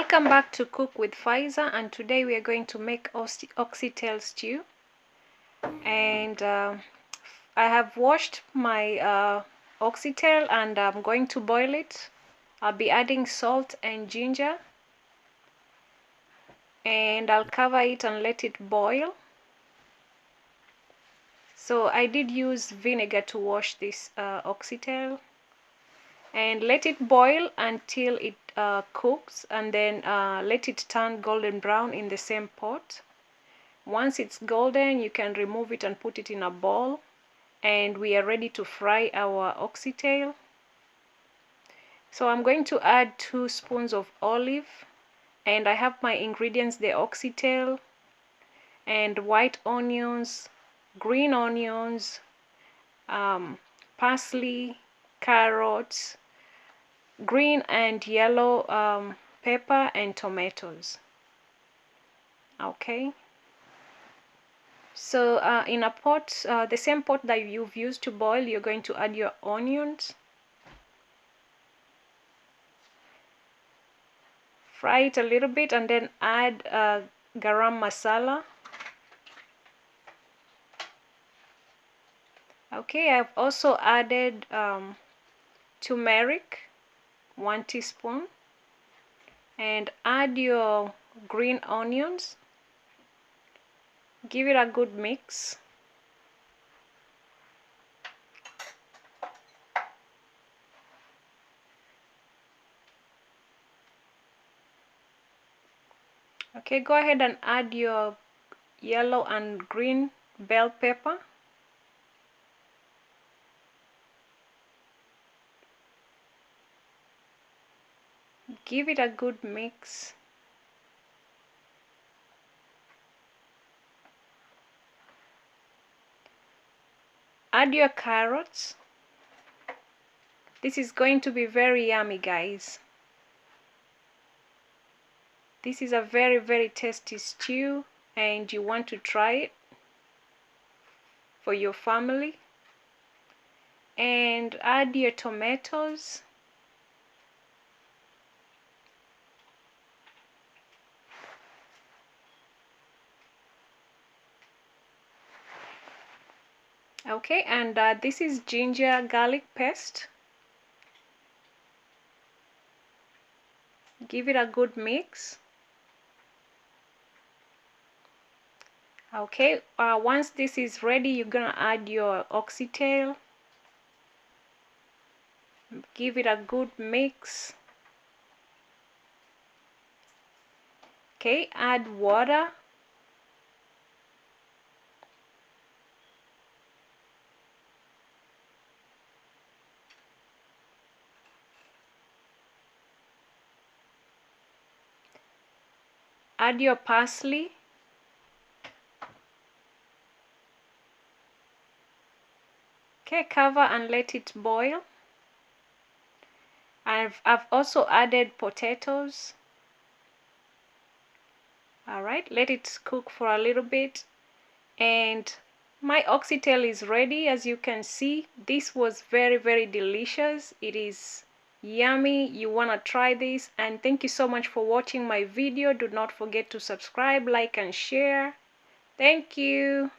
Welcome back to Cook with Faiza, and today we are going to make oxytail stew. And I have washed my oxytail and I'm going to boil it. I'll be adding salt and ginger, and I'll cover it and let it boil. So I did use vinegar to wash this oxytail, and let it boil until it cooks, and then let it turn golden brown in the same pot. Once it's golden, you can remove it and put it in a bowl, and we are ready to fry our oxytail. So I'm going to add 2 spoons of olive, and I have my ingredients: the oxytail and white onions, green onions, parsley, carrots, green and yellow pepper, and tomatoes. Okay, so in a pot, the same pot that you've used to boil, you're going to add your onions. Fry it a little bit and then add garam masala. Okay, I've also added turmeric, 1 teaspoon, and add your green onions. Give it a good mix. Okay, go ahead and add your yellow and green bell pepper. Give it a good mix. Add your carrots. This is going to be very yummy, guys. This is a very, very tasty stew, and you want to try it for your family. And add your tomatoes. Okay, and this is ginger garlic paste. Give it a good mix. Okay, once this is ready, you're gonna add your oxytail. Give it a good mix. Okay, add water. Add your parsley. Okay, cover and let it boil. I've also added potatoes. Alright, let it cook for a little bit, and my oxytail is ready. As you can see, this was very, very delicious. It is yummy. You want to try this, and thank you so much for watching my video. Do not forget to subscribe, like, and share. Thank you.